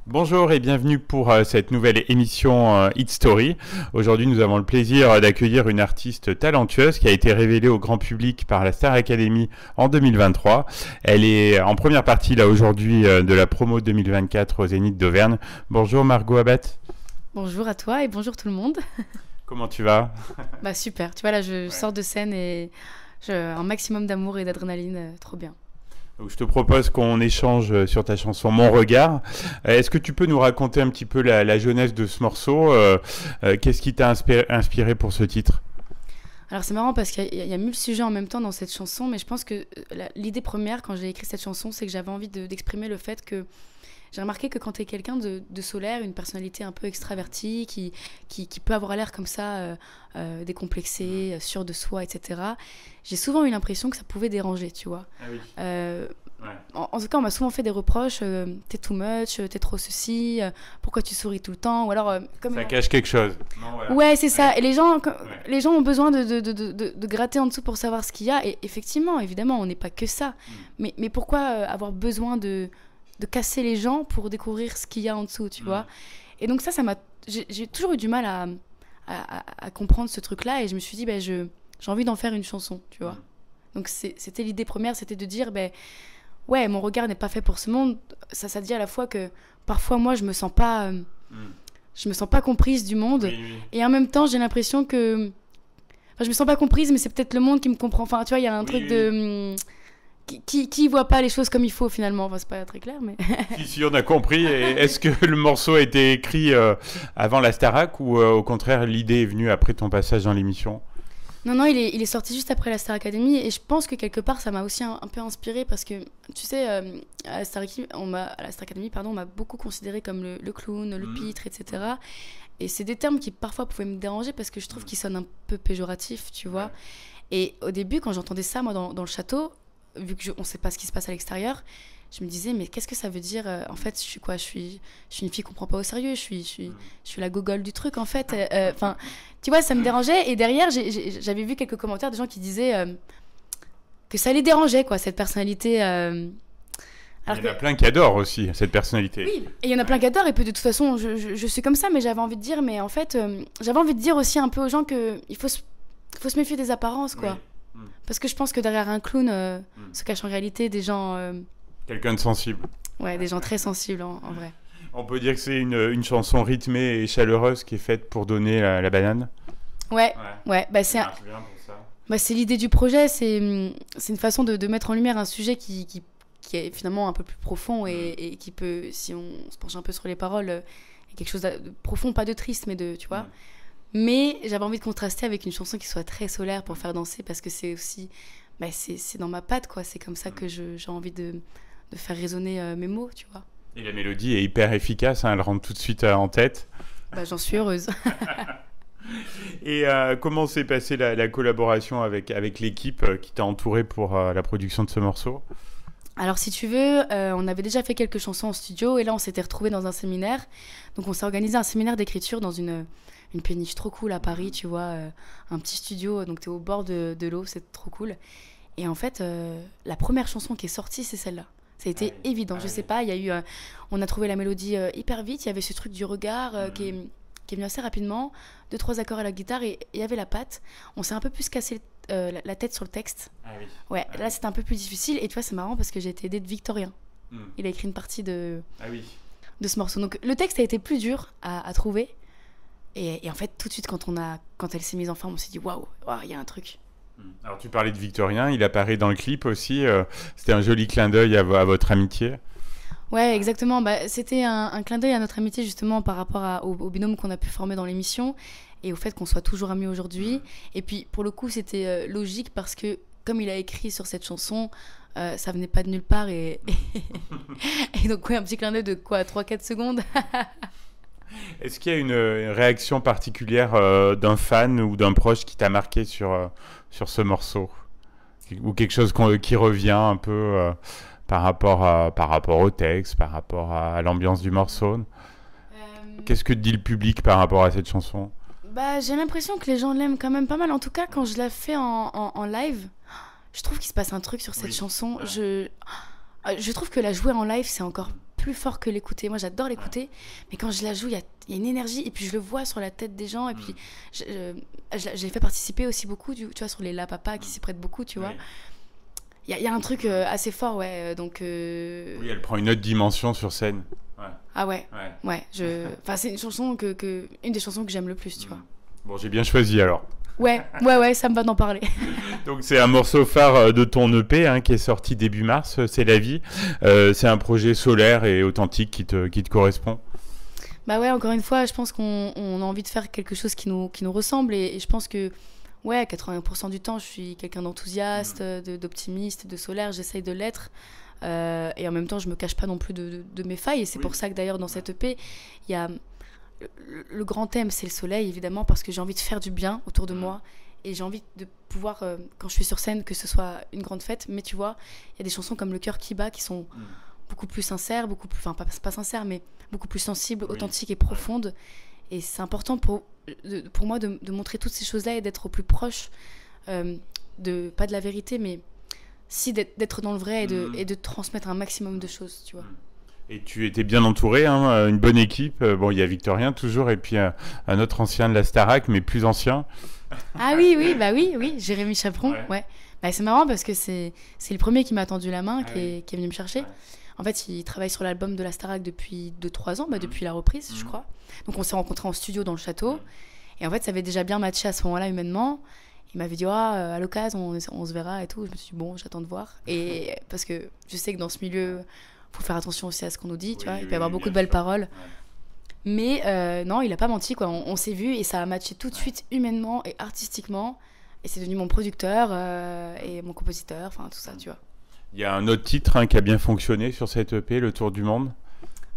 Bonjour et bienvenue pour cette nouvelle émission Hit Story. Aujourd'hui, nous avons le plaisir d'accueillir une artiste talentueuse qui a été révélée au grand public par la Star Academy en 2023. Elle est en première partie là aujourd'hui de la promo 2024 au Zénith d'Auvergne. Bonjour Margot Abbat. Bonjour à toi et bonjour tout le monde. Comment tu vas? Bah super, tu vois là je sors de scène et un maximum d'amour et d'adrénaline, trop bien. Donc, je te propose qu'on échange sur ta chanson Mon Regard. Est-ce que tu peux nous raconter un petit peu la jeunesse de ce morceau? Qu'est-ce qui t'a inspiré pour ce titre? Alors c'est marrant parce qu'il y a 1000 sujets en même temps dans cette chanson, mais je pense que l'idée première quand j'ai écrit cette chanson, c'est que j'avais envie d'exprimer le fait que j'ai remarqué que quand tu es quelqu'un de solaire, une personnalité un peu extravertie, qui peut avoir l'air comme ça, décomplexé, sûr de soi, etc., j'ai souvent eu l'impression que ça pouvait déranger, tu vois. Ah oui. Ouais. En tout cas, on m'a souvent fait des reproches, t'es too much, t'es trop ceci, pourquoi tu souris tout le temps, ou alors... ça cache quelque chose. Non, voilà. Ouais, c'est ça. Et les gens ont besoin de gratter en dessous pour savoir ce qu'il y a. Et effectivement, évidemment, on n'est pas que ça. Mais pourquoi avoir besoin de casser les gens pour découvrir ce qu'il y a en dessous, tu vois? Et donc ça m'a... J'ai toujours eu du mal à comprendre ce truc-là. Et je me suis dit, j'ai envie d'en faire une chanson, tu vois. Donc c'était l'idée première, c'était de dire, ouais, mon regard n'est pas fait pour ce monde. Ça dit à la fois que parfois, moi, je me sens pas comprise du monde. Oui, oui. Et en même temps, j'ai l'impression que... Enfin, je me sens pas comprise, mais c'est peut-être le monde qui me comprend. Enfin, tu vois, il y a un truc de... Qui voit pas les choses comme il faut, finalement. Enfin, c'est pas très clair, mais... Si, on a compris. Et est-ce que le morceau a été écrit avant la Starac ou au contraire, l'idée est venue après ton passage dans l'émission? Non, il est sorti juste après la Star Academy et je pense que quelque part ça m'a aussi un peu inspiré parce que tu sais, à la Star Academy, on m'a beaucoup considéré comme le clown, le pitre, etc. Et c'est des termes qui parfois pouvaient me déranger parce que je trouve qu'ils sonnent un peu péjoratifs, tu vois. Et au début, quand j'entendais ça, moi, dans le château, vu qu'on ne sait pas ce qui se passe à l'extérieur, je me disais, mais qu'est-ce que ça veut dire? En fait, je suis quoi? Je suis une fille qu'on prend pas au sérieux. Je suis la gogole du truc, en fait. Enfin, tu vois, ça me dérangeait. Et derrière, j'avais vu quelques commentaires de gens qui disaient que ça les dérangeait, quoi, cette personnalité. Il y en a plein qui adorent aussi cette personnalité. Oui, et il y en a plein qui adorent. Et puis de toute façon, je suis comme ça, mais j'avais envie de dire, mais en fait, j'avais envie de dire aussi un peu aux gens qu'il faut se méfier des apparences, quoi. Oui. Parce que je pense que derrière un clown se cachent en réalité des gens... Quelqu'un de sensible. Ouais, des gens très sensibles en vrai. On peut dire que c'est une chanson rythmée et chaleureuse qui est faite pour donner la banane. Ouais. C'est l'idée du projet, c'est une façon de mettre en lumière un sujet qui est finalement un peu plus profond et qui peut, si on se penche un peu sur les paroles, est quelque chose de profond, pas de triste, mais tu vois. Mais j'avais envie de contraster avec une chanson qui soit très solaire pour faire danser parce que c'est aussi, c'est dans ma patte, quoi. C'est comme ça que j'ai envie de faire résonner mes mots, tu vois. Et la mélodie est hyper efficace, hein, elle rentre tout de suite en tête. J'en suis heureuse. Et comment s'est passée la collaboration avec l'équipe qui t'a entourée pour la production de ce morceau? Alors si tu veux, on avait déjà fait quelques chansons en studio et là on s'était retrouvés dans un séminaire. Donc on s'est organisé un séminaire d'écriture dans une péniche trop cool à Paris, tu vois, un petit studio, donc t'es au bord de l'eau, c'est trop cool. Et en fait, la première chanson qui est sortie, c'est celle-là. Ça a été évident, je sais pas, il y a eu, on a trouvé la mélodie hyper vite, il y avait ce truc du regard qui est venu assez rapidement, 2-3 accords à la guitare et il y avait la patte. On s'est un peu plus cassé la tête sur le texte. Là c'était un peu plus difficile et tu vois c'est marrant parce que j'ai été aidée de Victorien. Il a écrit une partie de ce morceau. Donc le texte a été plus dur à trouver et en fait tout de suite quand elle s'est mise en forme on s'est dit waouh, il y a un truc. Alors tu parlais de Victorien, il apparaît dans le clip aussi, c'était un joli clin d'œil à votre amitié. Ouais, exactement, c'était un clin d'œil à notre amitié justement par rapport au binôme qu'on a pu former dans l'émission et au fait qu'on soit toujours amis aujourd'hui. Et puis pour le coup c'était logique parce que comme il a écrit sur cette chanson, ça venait pas de nulle part et donc un petit clin d'œil de quoi, 3-4 secondes. Est-ce qu'il y a une réaction particulière d'un fan ou d'un proche qui t'a marqué sur ce morceau? Ou quelque chose qui revient un peu par rapport au texte, par rapport à l'ambiance du morceau? Qu'est-ce que dit le public par rapport à cette chanson? J'ai l'impression que les gens l'aiment quand même pas mal. En tout cas, quand je la fais en live, je trouve qu'il se passe un truc sur cette chanson. Je trouve que la jouer en live, c'est encore plus fort que l'écouter. Moi, j'adore l'écouter, mais quand je la joue, il y a une énergie, et puis je le vois sur la tête des gens, et puis j'ai fait participer aussi beaucoup, tu vois, sur les La Papa qui s'y prêtent beaucoup, tu vois. Il y a un truc assez fort, ouais. Donc, Oui, elle prend une autre dimension sur scène. Ouais. Ah ouais. Enfin, c'est une chanson une des chansons que j'aime le plus, tu vois. Bon, j'ai bien choisi alors. Ouais, ça me va d'en parler. Donc c'est un morceau phare de ton EP qui est sorti début mars, C'est la vie. C'est un projet solaire et authentique qui te correspond. Bah ouais, encore une fois, je pense qu'on a envie de faire quelque chose qui nous ressemble, et je pense que ouais, 80% du temps, je suis quelqu'un d'enthousiaste, d'optimiste, de solaire, j'essaye de l'être. Et en même temps, je me cache pas non plus de mes failles, et c'est pour ça que d'ailleurs dans cette EP, il y a le grand thème, c'est le soleil, évidemment, parce que j'ai envie de faire du bien autour de moi, et j'ai envie de pouvoir, quand je suis sur scène, que ce soit une grande fête. Mais tu vois, il y a des chansons comme Le cœur qui bat qui sont beaucoup plus sincères, enfin pas sincères, mais beaucoup plus sensibles, authentiques et profondes. Et c'est important pour moi de montrer toutes ces choses-là et d'être au plus proche, pas de la vérité, mais si d'être dans le vrai, et de transmettre un maximum de choses, tu vois. Et tu étais bien entouré, une bonne équipe. Bon, il y a Victorien toujours, et puis un autre ancien de la Starac, mais plus ancien. Ah oui, Jérémy Chaperon, ouais. Bah, c'est marrant parce que c'est le premier qui m'a tendu la main, qui est venu me chercher. En fait, il travaille sur l'album de la Starac depuis 2-3 ans, depuis la reprise, je crois. Donc on s'est rencontrés en studio dans le château. Et en fait, ça avait déjà bien matché à ce moment-là humainement. Il m'avait dit, à l'occasion, on se verra et tout. Je me suis dit, bon, j'attends de voir. Et parce que je sais que dans ce milieu, faut faire attention aussi à ce qu'on nous dit, tu vois. Il peut y avoir beaucoup de belles paroles. Mais non, il a pas menti, quoi. On s'est vu, et ça a matché tout de suite humainement et artistiquement. Et c'est devenu mon producteur et mon compositeur, enfin tout ça, tu vois. Il y a un autre titre qui a bien fonctionné sur cette EP, Le Tour du Monde.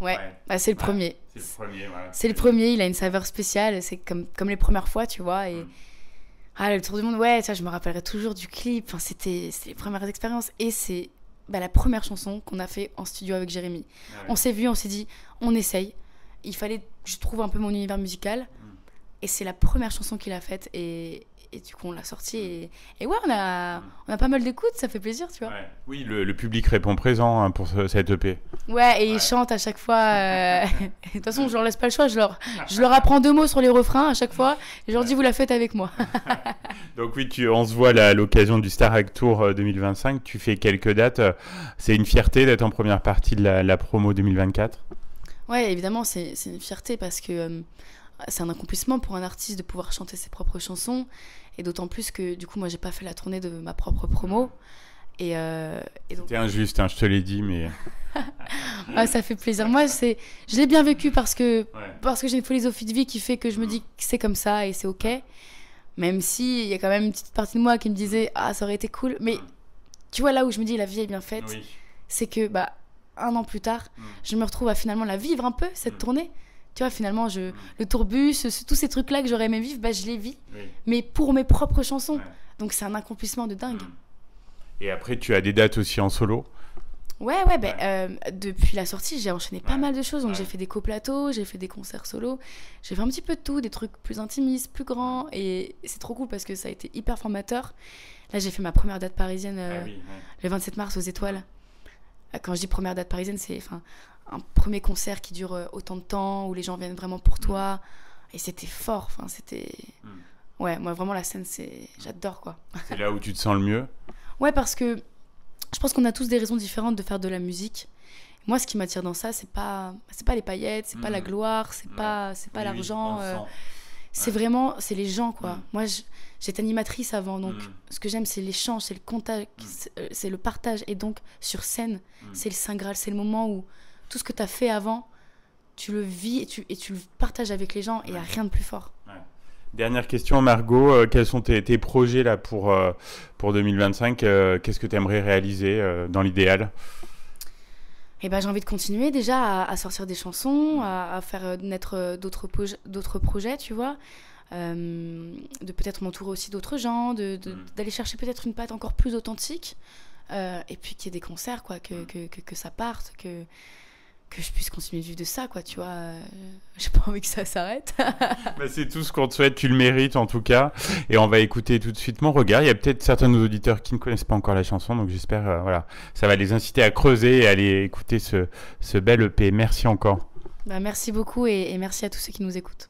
Ouais. Bah, c'est le premier. C'est le premier, C'est le premier, il a une saveur spéciale, c'est comme les premières fois, tu vois. Et Le Tour du Monde, ouais, ça, je me rappellerai toujours du clip. Enfin, c'était les premières expériences, et c'est la première chanson qu'on a fait en studio avec Jérémy. On s'est vu, on s'est dit, on essaye. Il fallait que je trouve un peu mon univers musical, et c'est la première chanson qu'il a faite, et du coup on l'a sortie, et ouais, on a pas mal d'écoutes, ça fait plaisir, tu vois. Oui, le public répond présent pour cette EP. Ouais, et ils chantent à chaque fois. De toute façon, je leur laisse pas le choix, je leur apprends 2 mots sur les refrains à chaque fois, et je leur dis, vous la faites avec moi. Donc oui, on se voit à l'occasion du Starac Tour 2025, tu fais quelques dates. C'est une fierté d'être en première partie de la promo 2024. Ouais, évidemment, c'est une fierté, parce que c'est un accomplissement pour un artiste de pouvoir chanter ses propres chansons, et d'autant plus que du coup moi j'ai pas fait la tournée de ma propre promo, et donc... C'était injuste, je te l'ai dit, mais ça fait plaisir. Moi je l'ai bien vécu parce que j'ai une philosophie de vie qui fait que je me dis que c'est comme ça et c'est ok, même si il y a quand même une petite partie de moi qui me disait ça aurait été cool, mais tu vois, là où je me dis la vie est bien faite, c'est que 1 an plus tard je me retrouve à finalement la vivre un peu, cette tournée. Tu vois, finalement, le tourbus, tous ces trucs-là que j'aurais aimé vivre, je les vis. Mais pour mes propres chansons. Donc, c'est un accomplissement de dingue. Et après, tu as des dates aussi en solo. Ouais. Depuis la sortie, j'ai enchaîné pas mal de choses. Donc, j'ai fait des coplateaux, j'ai fait des concerts solo. J'ai fait un petit peu de tout, des trucs plus intimistes, plus grands. Et c'est trop cool parce que ça a été hyper formateur. Là, j'ai fait ma première date parisienne le 27 mars aux Étoiles. Quand je dis première date parisienne, c'est... un premier concert qui dure autant de temps, où les gens viennent vraiment pour toi, et c'était fort, c'était... Ouais, moi vraiment la scène, j'adore, quoi. C'est là où tu te sens le mieux? Ouais, parce que je pense qu'on a tous des raisons différentes de faire de la musique. Moi, ce qui m'attire dans ça, c'est pas les paillettes, c'est pas la gloire, c'est pas l'argent, c'est vraiment, c'est les gens, quoi. Moi, j'étais animatrice avant, donc ce que j'aime, c'est l'échange, c'est le contact, c'est le partage, et donc sur scène, c'est le Saint Graal, c'est le moment où tout ce que tu as fait avant, tu le vis et tu le partages avec les gens, et il n'y a rien de plus fort. Dernière question, Margot, quels sont tes projets là pour 2025 Qu'est-ce que tu aimerais réaliser dans l'idéal? J'ai envie de continuer déjà à sortir des chansons, à faire naître d'autres projets, tu vois, de peut-être m'entourer aussi d'autres gens, d'aller chercher peut-être une patte encore plus authentique, et puis qu'il y ait des concerts, quoi, que ça parte, que je puisse continuer de vivre de ça, quoi, tu vois. J'ai pas envie que ça s'arrête. Bah, c'est tout ce qu'on te souhaite, tu le mérites en tout cas. Et on va écouter tout de suite Mon Regard. Il y a peut-être certains de nos auditeurs qui ne connaissent pas encore la chanson, donc j'espère voilà, ça va les inciter à creuser et à aller écouter ce bel EP. Merci encore. Bah, merci beaucoup et merci à tous ceux qui nous écoutent.